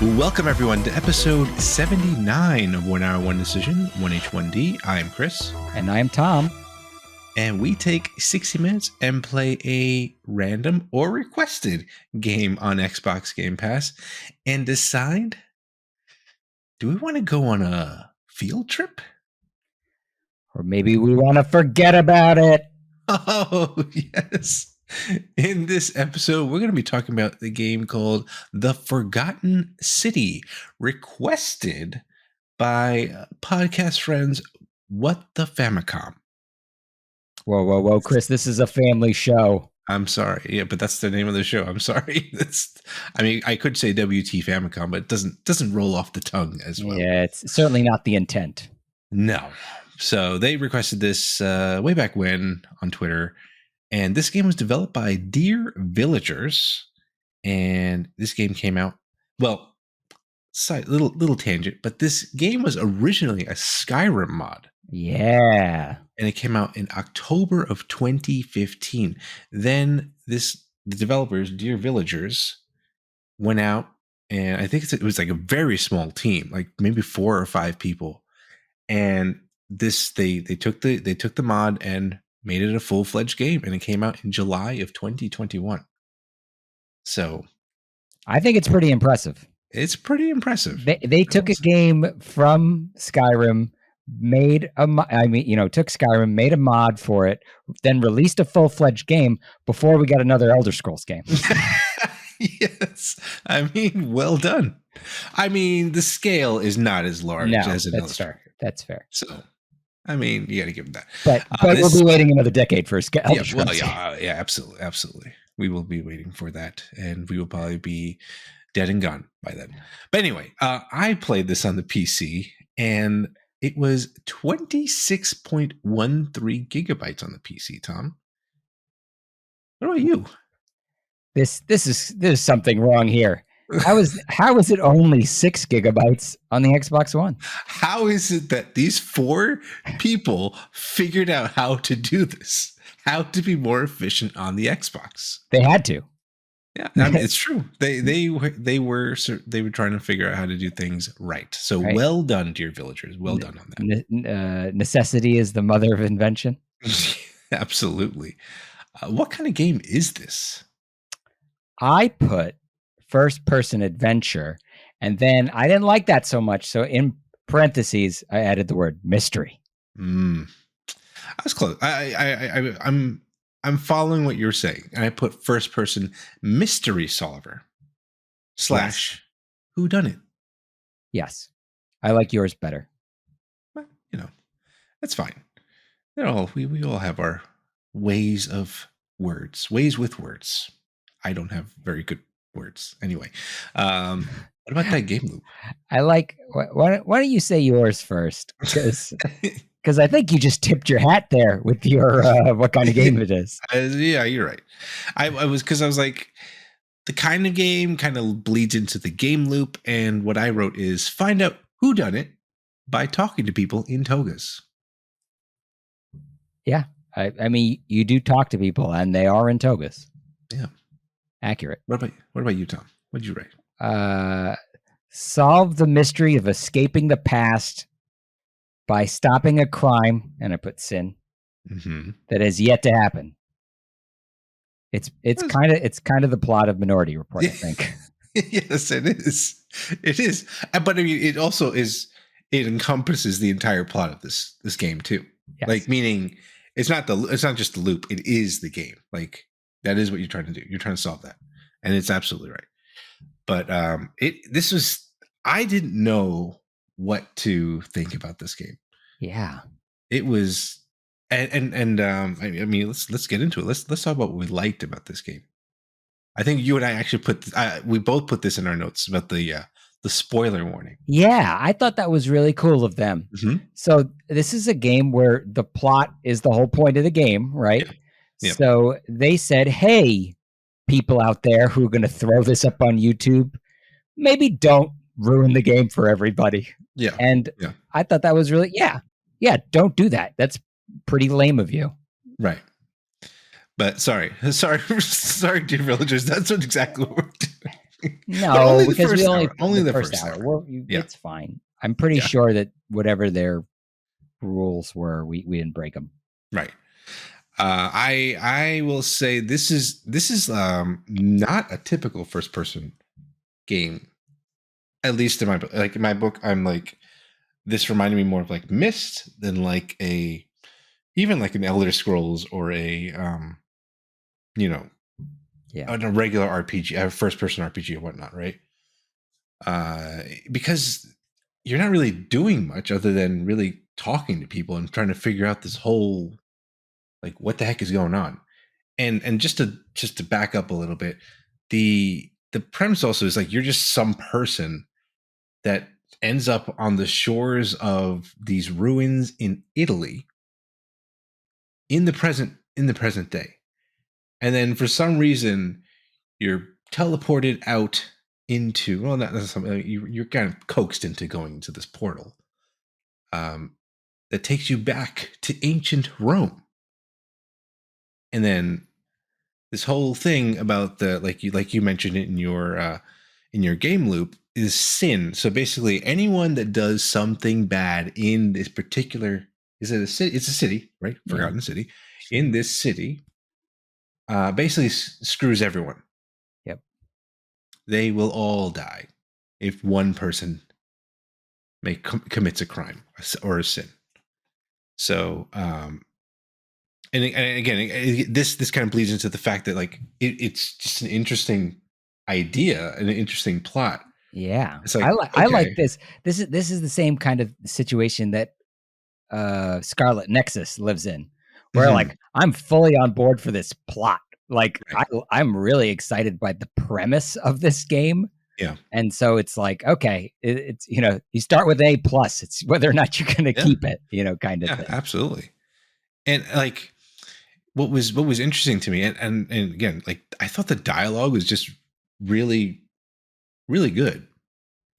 Welcome, everyone, to episode 79 of 1 Hour, 1 Decision, 1H1D. I'm Chris. And I am Tom. And we take 60 minutes and play a random or requested game on Xbox Game Pass and decide, do we want to go on a field trip? Or maybe we want to forget about it. Oh, yes. In this episode, we're going to be talking about the game called The Forgotten City, requested by podcast friends What the Famicom. Whoa, Chris, this is a family show. I'm sorry. Yeah, but that's the name of the show. I'm sorry. I could say WT Famicom, but it doesn't roll off the tongue as well. Yeah, it's certainly not the intent. No. So they requested this way back when on Twitter. And this game was developed by Dear Villagers, and this game came out. Well, little tangent, but this game was originally a Skyrim mod. Yeah, and it came out in October of 2015. Then the developers, Dear Villagers, went out, and I think it was like a very small team, like maybe 4 or 5 people, and they took the mod and made it a full-fledged game, and it came out in July of 2021. So I think it's pretty impressive. It's pretty impressive. They took a game from Skyrim, took Skyrim, made a mod for it, then released a full-fledged game before we got another Elder Scrolls game. Yes. Well done. The scale is not as large as an Elder Scrolls. That's fair. So you got to give them that. But we'll be waiting another decade for Elder Scrolls. Well, yeah, absolutely. We will be waiting for that, and we will probably be dead and gone by then. But anyway, I played this on the PC, and it was 26.13 gigabytes on the PC, Tom. What about you? This is something wrong here. How is it only 6 gigabytes on the Xbox One? How is it that these 4 people figured out how to do this? How to be more efficient on the Xbox? They had to. Yeah, it's true. They were trying to figure out how to do things right. So right. Well done, Dear Villagers. Well done on that. Necessity is the mother of invention. Absolutely. What kind of game is this? I put first-person adventure, and then I didn't like that so much. So in parentheses, I added the word mystery. I was close. I'm following what you're saying, and I put first-person mystery solver / whodunit. Yes, I like yours better. Well, that's fine. We all have our ways with words. I don't have very good words. Anyway, what about that game loop? I like. Why don't you say yours first? Because I think you just tipped your hat there with your what kind of game it is. Yeah, you're right. I was like, the kind of game kind of bleeds into the game loop, and what I wrote is find out who done it by talking to people in togas. Yeah, you do talk to people, and they are in togas. Yeah, accurate. What about you, Tom? What did you write? Solve the mystery of escaping the past by stopping a crime, and I put sin, that has yet to happen. It's kind of the plot of Minority Report, I think. Yes, it is. It is, but it also is. It encompasses the entire plot of this game too. Yes. Like, meaning it's not just the loop. It is the game. Like, that is what you're trying to do. You're trying to solve that, and it's absolutely right. But I didn't know what to think about this game. Yeah, it was, and let's get into it. Let's talk about what we liked about this game. I think you and I actually we both put this in our notes about the spoiler warning. Yeah, I thought that was really cool of them. Mm-hmm. So this is a game where the plot is the whole point of the game, right? Yeah. So they said, hey, people out there who are going to throw this up on YouTube, maybe don't ruin the game for everybody. Yeah. And I thought that was really, don't do that. That's pretty lame of you. Right. But sorry, dear villagers. That's what exactly what we're doing. But No, only the because we first only hour. Only the the first first hour. hour. Yeah. It's fine. I'm pretty Yeah. sure that whatever their rules were, we didn't break them. Right. I will say this is not a typical first person game. At least in my book. Like in my book, I'm like, this reminded me more of like Myst than like even like an Elder Scrolls or you know, Yeah. a regular RPG, a first person RPG or whatnot, right? Because you're not really doing much other than really talking to people and trying to figure out this whole, like, what the heck is going on. And just to back up a little bit, the premise also is like you're just some person that ends up on the shores of these ruins in Italy in the present day. And then for some reason you're teleported out into, well, not something, you're kind of coaxed into going into this portal um, that takes you back to ancient Rome. And then this whole thing about the, like you mentioned it in your game loop, is sin. So basically anyone that does something bad in this particular, is it a city? It's a city, right? Yeah. Forgotten City. Sure. In this city, basically screws everyone. Yep. They will all die if one person commits a crime or a sin. So and again, this kind of bleeds into the fact that like it's just an interesting idea and an interesting plot. Yeah. It's like, I okay, like this. This is the same kind of situation that Scarlet Nexus lives in, where mhm, like I'm fully on board for this plot. Like right, I'm really excited by the premise of this game. yeah, And so it's like, okay, it's, you start with A plus. It's whether or not you're going to yeah, keep it, kind of yeah, thing. absolutely. And like, what was interesting to me, and again, like I thought the dialogue was just really really good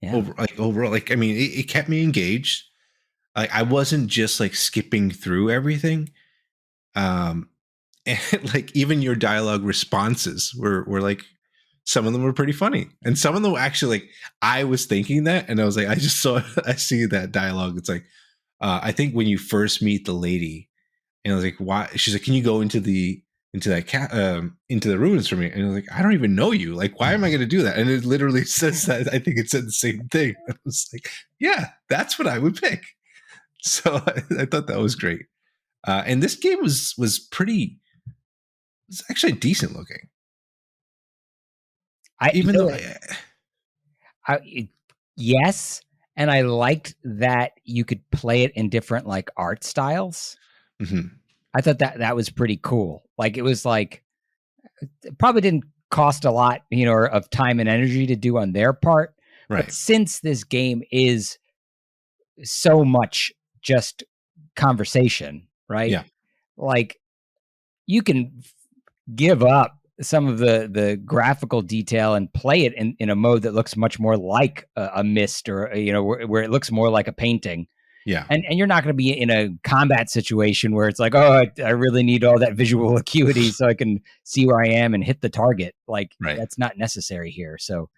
Yeah. overall. Like I mean, it kept me engaged. Like I wasn't just like skipping through everything. Um, and like even your dialogue responses were like, some of them were pretty funny, and some of them were actually like, I was thinking that, and I was like, I just saw I see that dialogue. It's like, I think when you first meet the lady, and I was like, why? She's like, can you go into the ruins for me? And I was like, I don't even know you. Like, why am I going to do that? And it literally says that. I think it said the same thing. I was like, yeah, that's what I would pick. So I thought that was great. And this game was pretty. It's actually decent looking, I, you even though know, yes. And I liked that you could play it in different like art styles. mhm, I thought that was pretty cool. Like it was like, it probably didn't cost a lot, of time and energy to do on their part. But right, since this game is so much just conversation, right? yeah, Like you can give up some of the graphical detail and play it in a mode that looks much more like a mist, or where it looks more like a painting. yeah, And you're not going to be in a combat situation where it's like, oh, I really need all that visual acuity so I can see where I am and hit the target. Like right, that's not necessary here. So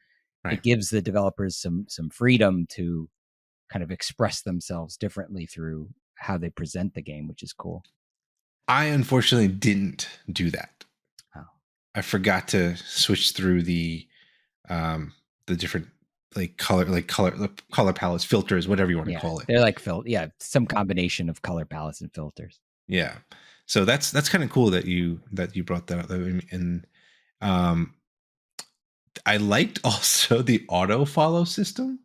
right. it gives the developers some freedom to kind of express themselves differently through how they present the game, which is cool. I unfortunately didn't do that. Oh. I forgot to switch through um the different color palettes, filters, whatever you want to Yeah, call it. they're like some combination of color palettes and filters. Yeah. So that's kind of cool that you brought that up. And um I liked also the auto follow system.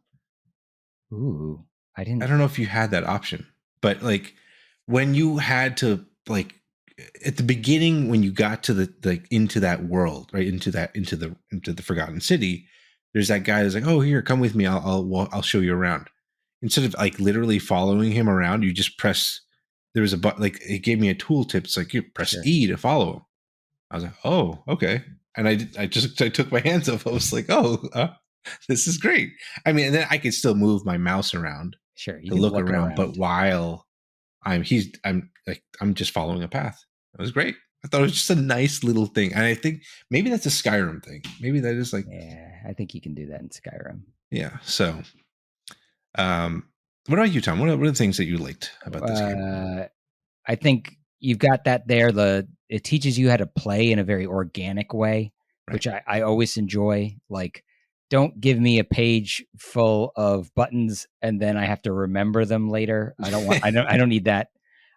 Ooh, I I didn't. don't know if you had that option, but like when you had to, like, at the beginning when you got to the, like, into that world, right, into the forgotten city, there's that guy who's like, oh, here, come with me, I'll show you around. Instead of like literally following him around, you just press, there was a button, like it gave me a tooltip. It's like, you press Sure. E to follow him. I was like, oh, okay. And I took my hands off. I was like, oh, this is great. I mean, and then I could still move my mouse around Sure, you to can look look around, but around. while I'm just following a path. It was great. I thought it was just a nice little thing. And I think maybe that's a Skyrim thing. Maybe that is like, Yeah, I think you can do that in Skyrim. yeah. So, what about you, Tom? What are the things that you liked about this game? I think you've got that there. It teaches you how to play in a very organic way, Right. which I always enjoy. Like, don't give me a page full of buttons and then I have to remember them later. I don't need that.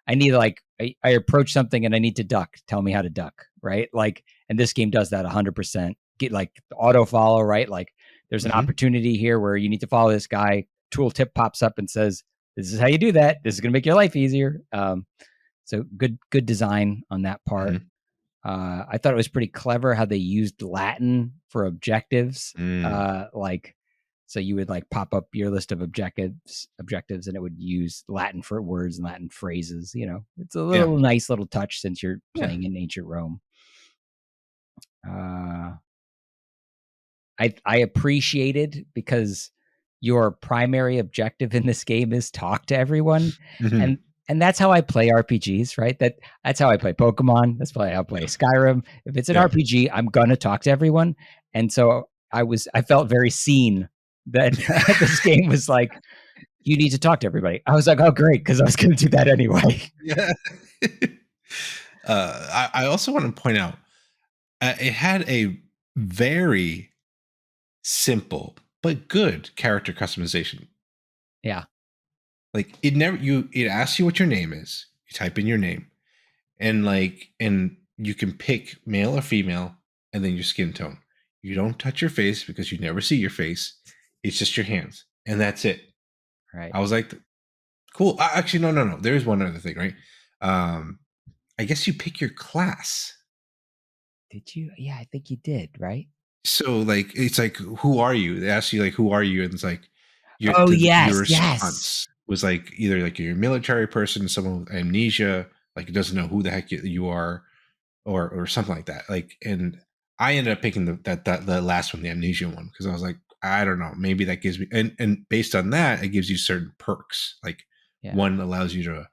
I need like I approach something and I need to duck. Tell me how to duck, right? Like, and this game does that 100%. Get like auto follow, right? Like, there's an opportunity here where you need to follow this guy. Tooltip pops up and says, "This is how you do that. This is going to make your life easier." So good design on that part. I thought it was pretty clever how they used Latin for objectives. Like, so you would like pop up your list of objectives, and it would use Latin for words and Latin phrases. You know, it's a little nice little touch since you're playing in ancient Rome. I appreciated because your primary objective in this game is talk to everyone, and that's how I play RPGs, right? That's how I play Pokemon. That's probably how I play Skyrim. If it's an RPG, I'm gonna talk to everyone, and so I felt very seen that this game was like, you need to talk to everybody. I was like, oh great, because I was gonna do that anyway. Yeah. I also want to point out it had a very simple but good character customization. Yeah. Like it asks you what your name is. You type in your name, and you can pick male or female, and then your skin tone. You don't touch your face because you never see your face. It's just your hands, and that's it. Right. I was like, cool. Actually, no. There is one other thing, right? I guess you pick your class. Did you? Yeah, I think you did, right? So like it's like, who are you? They ask you like, who are you? And it's like your response was like either like you're a military person, someone with amnesia, like doesn't know who the heck you are, or something like that. Like, and I ended up picking the last one, the amnesia one, because I was like, I don't know, maybe that gives me, and based on that, it gives you certain perks. Like one allows you to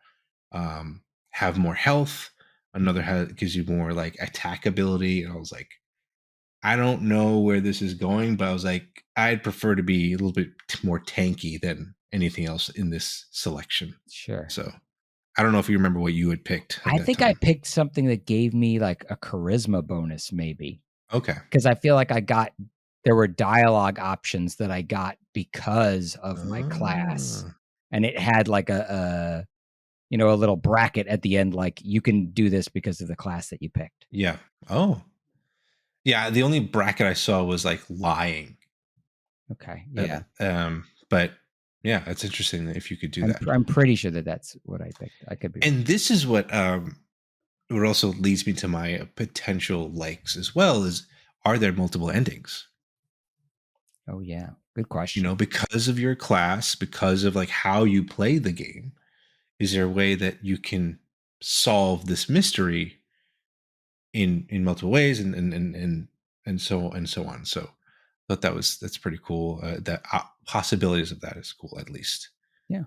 have more health, another gives you more like attack ability, and I was like, I don't know where this is going, but I was like, I'd prefer to be a little bit more tanky than anything else in this selection. Sure. So I don't know if you remember what you had picked. I think I picked something that gave me like a charisma bonus, maybe. Okay. Because I feel like there were dialogue options that I got because of my class. And it had like a little bracket at the end, like you can do this because of the class that you picked. Yeah. Oh. Yeah, the only bracket I saw was like lying. Okay. Yeah. But yeah, it's interesting if you could do that. I'm pretty sure that's what I picked. I could be. And this is what also leads me to my potential likes as well, is are there multiple endings? Oh yeah. Good question. Because of your class, because of like how you play the game, is there a way that you can solve this mystery in multiple ways and so on. So I thought that's pretty cool. That possibilities of that is cool, at least. Yeah.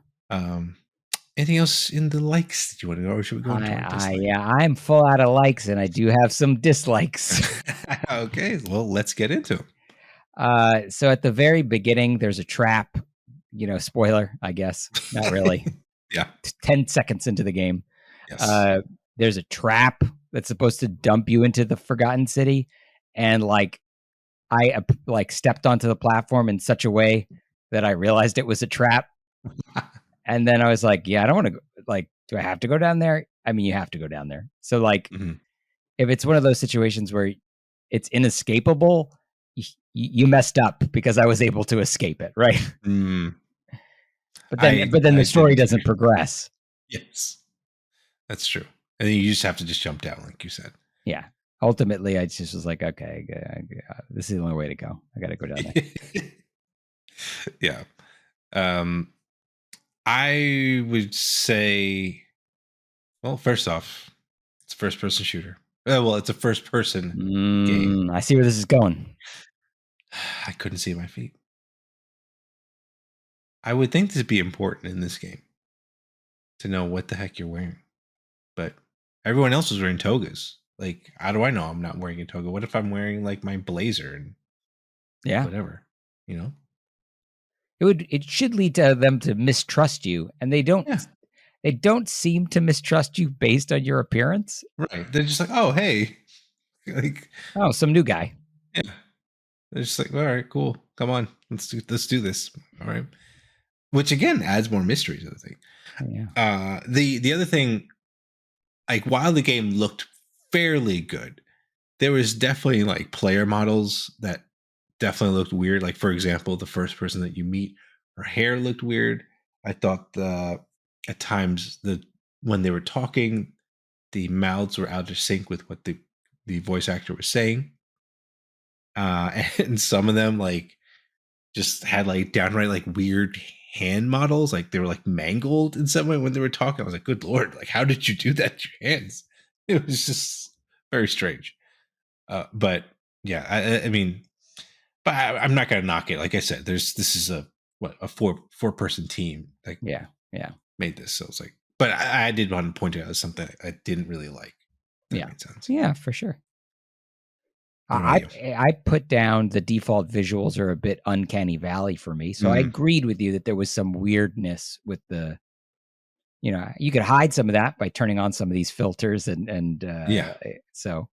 Anything else in the likes that you want to know, or should we go into our dislikes? Yeah, I'm full out of likes, and I do have some dislikes. Okay, well, let's get into them. So at the very beginning, there's a trap. Spoiler, I guess. Not really. Yeah. 10 seconds into the game. Yes. There's a trap that's supposed to dump you into the Forgotten City, and like I stepped onto the platform in such a way that I realized it was a trap. And then I was like, yeah, I don't want to go. Like, do I have to go down there? I mean, you have to go down there. So like, if it's one of those situations where it's inescapable, you messed up because I was able to escape it, right? But then the story doesn't progress. Yes, that's true. And then you just have to just jump down, like you said. Yeah. Ultimately, I just was like, okay, this is the only way to go. I got to go down there. Yeah. I would say, well, first off, it's a first-person shooter. Well, it's a first-person game. I see where this is going. I couldn't see my feet. I would think this would be important in this game to know what the heck you're wearing, but everyone else was wearing togas. Like, how do I know I'm not wearing a toga? What if I'm wearing like my blazer and Yeah. whatever, you know? It should lead to them to mistrust you, and they Yeah. don't seem to mistrust you based on your appearance. Right. They're just like, oh, hey, like, Oh, some new guy. yeah. They're just like, all right, cool. Come on, let's do this. All right. Which again adds more mystery to the thing. Yeah. The other thing, like while the game looked fairly good, there was definitely like player models that definitely looked weird. Like for example, the first person that you meet, her hair looked weird. I thought at times when they were talking, the mouths were out of sync with what the voice actor was saying. And some of them like just had like downright like weird hand models, like they were like mangled in some way when they were talking. I was like, good lord, like how did you do that to your hands? It was just very strange. But yeah, I mean, but I'm not gonna knock it. Like I said, this is a four person team like Yeah. made this, so it's like, but I did want to point it out as something I didn't really like. That made sense. Yeah, for sure. What about you? I put down the default visuals are a bit uncanny valley for me. So I agreed with you that there was some weirdness with the, you could hide some of that by turning on some of these filters and so,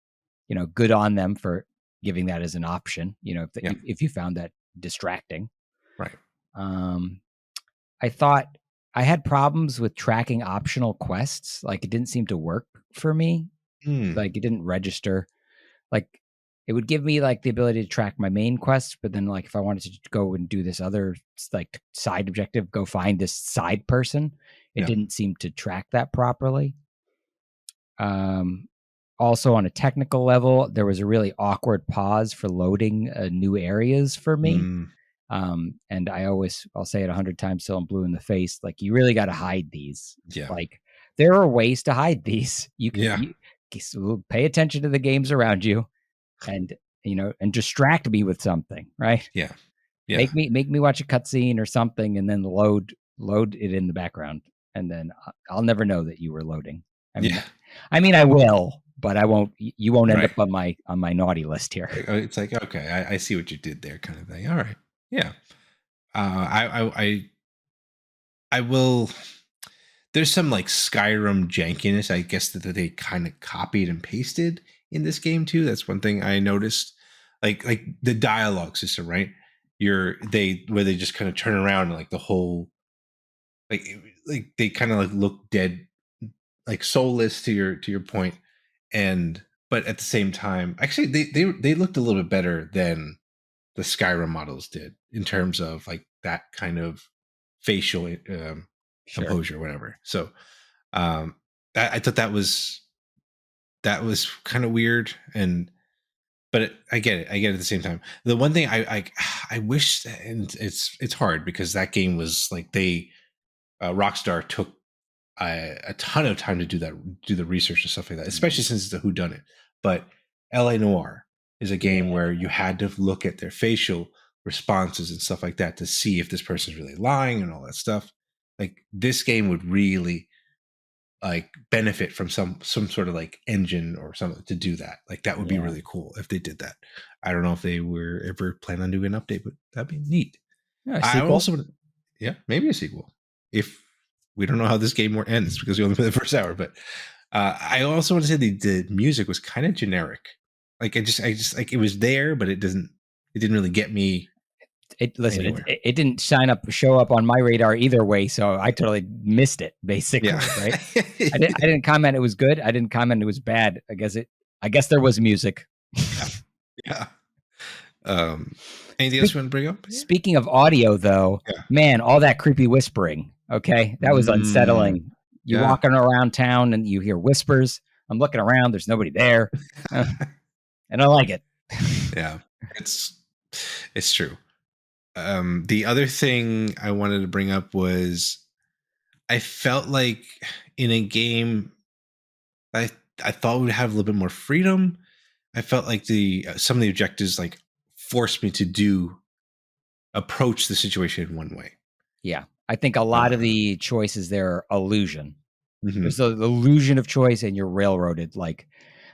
good on them for giving that as an option, if you found that distracting. Right. I thought I had problems with tracking optional quests. Like it didn't seem to work for me. Like it didn't register. Like it would give me like the ability to track my main quest, but then like if I wanted to go and do this other like side objective, go find this side person, it didn't seem to track that properly. Also on a technical level, there was a really awkward pause for loading new areas for me. And I'll say it 100 times till I'm blue in the face. Like you really got to hide these. Yeah. Like there are ways to hide these. You can pay attention to the games around you, and and distract me with something, right? Yeah. Make me watch a cutscene or something, and then load it in the background, and then I'll never know that you were loading. I mean, I will, but I won't. You won't end up on my naughty list here. It's like, okay, I see what you did there, kind of thing. All right, yeah. I will. There's some like Skyrim jankiness, I guess, that they kind of copied and pasted in this game too. That's one thing I noticed. Like the dialogue system, right? Where they just kind of turn around and like the whole like they kind of like look dead, like soulless to your point, and but at the same time, actually they looked a little bit better than the Skyrim models did in terms of like that kind of facial composure, or whatever. So I thought that was kind of weird, but I get it. I get it at the same time. The one thing I wish, and it's hard because that game was like Rockstar took a ton of time to do the research and stuff like that, especially since it's a whodunit. But LA Noire is a game where you had to look at their facial responses and stuff like that to see if this person's really lying and all that stuff. Like this game would really like benefit from some sort of like engine or something to do that. Like that would be really cool if they did that. I don't know if they were ever planning on doing an update, but that'd be neat. I also maybe a sequel if we don't know how this game ends because we only played the first hour. But I also want to say the music was kind of generic. Like I just like it was there, but it didn't really get me. It didn't show up on my radar either way, so I totally missed it basically. Right? I didn't comment it was good. I didn't comment it was bad. I guess there was music. Yeah. Anything else you want to bring up? Speaking of audio, though, man, all that creepy whispering. Okay, that was unsettling. You're walking around town and you hear whispers. I'm looking around. There's nobody there, and I like it. Yeah, it's true. The other thing I wanted to bring up was I felt like in a game I thought we'd have a little bit more freedom. I felt like some of the objectives like forced me to approach the situation in one way. Yeah, I think a lot of the choices there are illusion. There's the illusion of choice, and you're railroaded. Like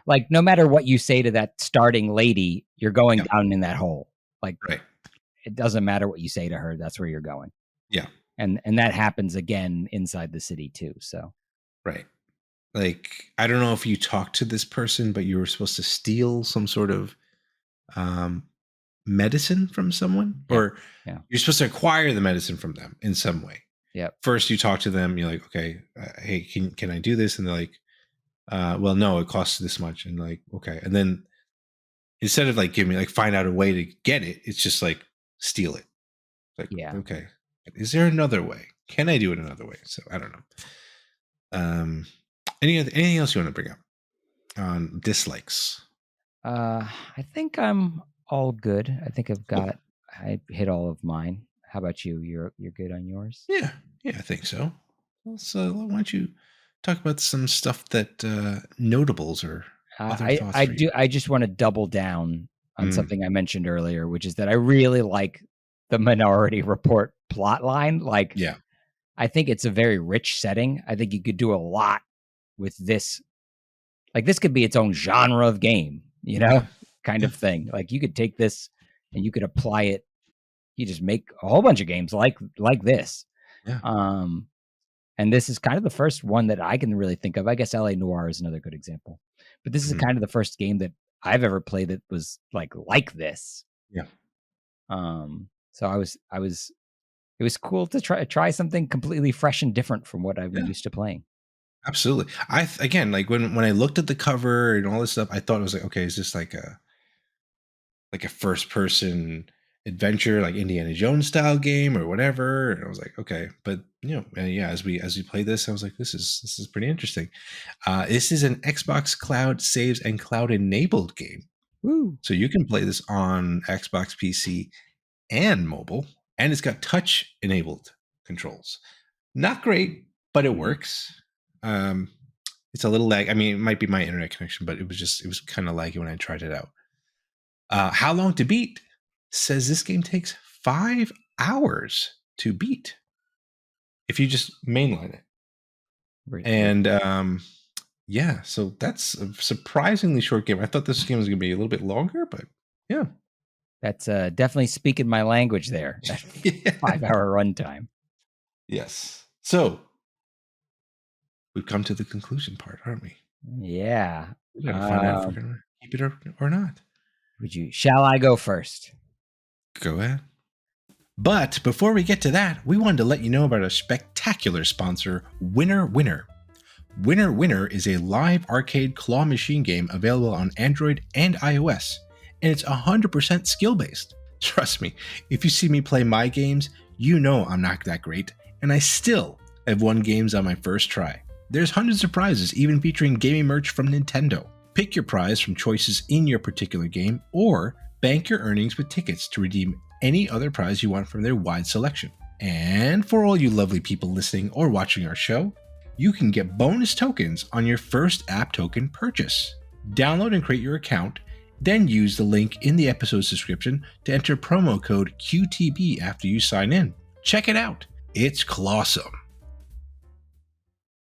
like no matter what you say to that starting lady, you're going Yeah. down in that hole. Like, Right. it doesn't matter what you say to her. That's where you're going. Yeah. And that happens again inside the city too. So, right. Like, I don't know if you talked to this person, but you were supposed to steal some sort of medicine from someone, or you're supposed to acquire the medicine from them in some way. Yeah. First, you talk to them. You're like, okay, hey, can I do this? And they're like, well, no, it costs this much. And like, okay. And then instead of like giving me like find out a way to get it, it's just like steal it. Like, okay, is there another way? Can I do it another way? So I don't know. Anything else you want to bring up on dislikes? I think I'm all good. I think I hit all of mine. How about you? You're good on yours? Yeah, I think so. So why don't you talk about some stuff that notables or other thoughts? I just want to double down on something I mentioned earlier, which is that I really like the Minority Report plot line. Like, I think it's a very rich setting. I think you could do a lot with this. Like, this could be its own genre of game, kind of thing. Like, you could take this and you could apply it. You just make a whole bunch of games like this. Yeah. And this is kind of the first one that I can really think of. I guess LA Noire is another good example. But this is kind of the first game that I've ever played that was like this. Yeah. So it was cool to try something completely fresh and different from what I've been used to playing. Absolutely. Again, like when I looked at the cover and all this stuff, I thought it was like, okay, is this like a first person adventure, like Indiana Jones style game or whatever? And I was like, okay, but as we play this, I was like, this is pretty interesting. This is an Xbox Cloud saves and cloud enabled game. Woo. So you can play this on Xbox PC and mobile, and it's got touch enabled controls. Not great, but it works. It's a little lag. I mean, it might be my internet connection, but it was kind of laggy when I tried it out. How long to beat? Says this game takes 5 hours to beat if you just mainline it. And so that's a surprisingly short game. I thought this game was going to be a little bit longer, but yeah. That's definitely speaking my language there. 5-hour runtime. Yes. So we've come to the conclusion part, aren't we? Yeah. We gotta find out if we're gonna keep it or not. Shall I go first? Go ahead. But before we get to that, we wanted to let you know about our spectacular sponsor, Winner Winner. Winner Winner is a live arcade claw machine game available on Android and iOS, and it's 100% skill-based. Trust me, if you see me play my games, you know I'm not that great, and I still have won games on my first try. There's hundreds of prizes, even featuring gaming merch from Nintendo. Pick your prize from choices in your particular game, or bank your earnings with tickets to redeem any other prize you want from their wide selection. And for all you lovely people listening or watching our show, you can get bonus tokens on your first app token purchase. Download and create your account, then use the link in the episode's description to enter promo code QTB after you sign in. Check it out. It's clawsome.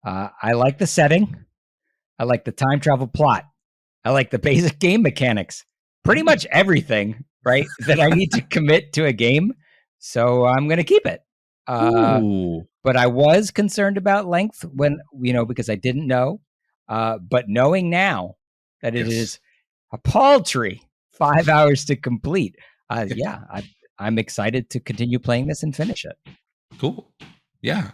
I like the setting. I like the time travel plot. I like the basic game mechanics. Pretty much everything, right, that I need to commit to a game. So I'm going to keep it. But I was concerned about length because I didn't know. But knowing now that it is a paltry 5 hours to complete, I'm excited to continue playing this and finish it. Cool. Yeah.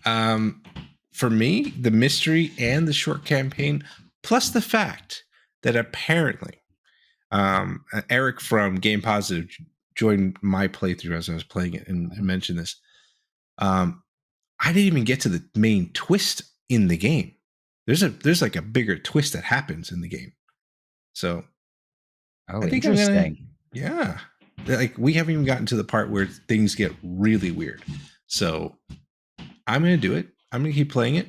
For me, the mystery and the short campaign, plus the fact that apparently Eric from Game Positive joined my playthrough as I was playing it and mentioned this. I didn't even get to the main twist in the game. There's like a bigger twist that happens in the game. So I think interesting. Like we haven't even gotten to the part where things get really weird. So I'm going to do it. I'm going to keep playing it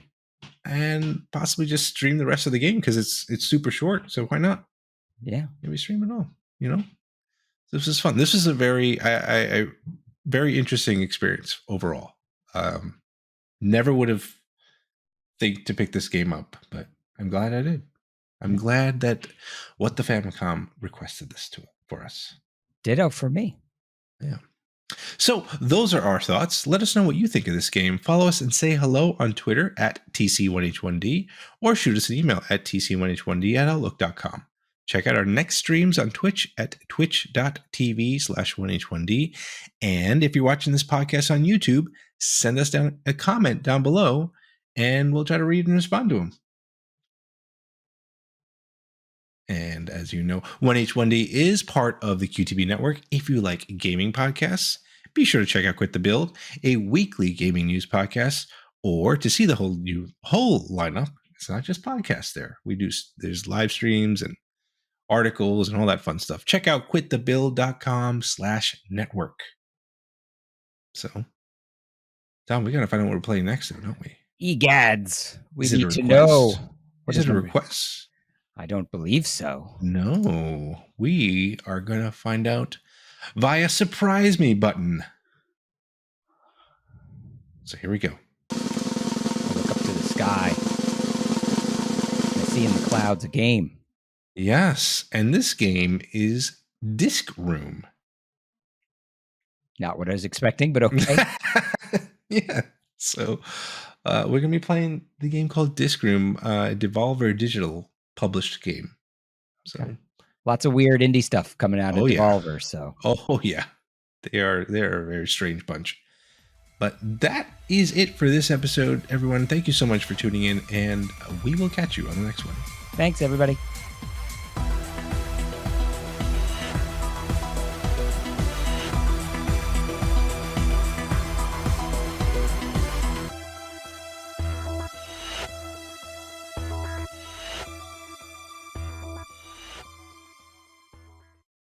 and possibly just stream the rest of the game because it's super short. So why not? Yeah. Maybe stream it all, This is fun. This is a very, very interesting experience overall. Never would have think to pick this game up, but I'm glad I did. I'm glad that What the Famicom requested this for us. Ditto for me. Yeah. So those are our thoughts. Let us know what you think of this game. Follow us and say hello on Twitter at TC1H1D or shoot us an email at TC1H1D@outlook.com. Check out our next streams on Twitch at twitch.tv/1H1D. And if you're watching this podcast on YouTube, send us down a comment down below and we'll try to read and respond to them. And as you know, 1H1D is part of the QTB network. If you like gaming podcasts, be sure to check out Quit the Build, a weekly gaming news podcast, or to see the whole lineup. It's not just podcasts there. There's live streams and articles and all that fun stuff. Check out quitthebuild.com/network. So, Tom, we got to find out what we're playing next, don't we? Egads. We need to know. Is it a request? I don't believe so. No, we are going to find out via Surprise Me button. So here we go. I look up to the sky. I see in the clouds a game. Yes, and this game is Disc Room. Not what I was expecting, but okay. Yeah, so we're going to be playing the game called Disc Room, Devolver Digital published game. So okay. Lots of weird indie stuff coming out of Devolver. So yeah, they're a very strange bunch. But that is it for this episode, everyone. Thank you so much for tuning in, and we will catch you on the next one. Thanks, everybody.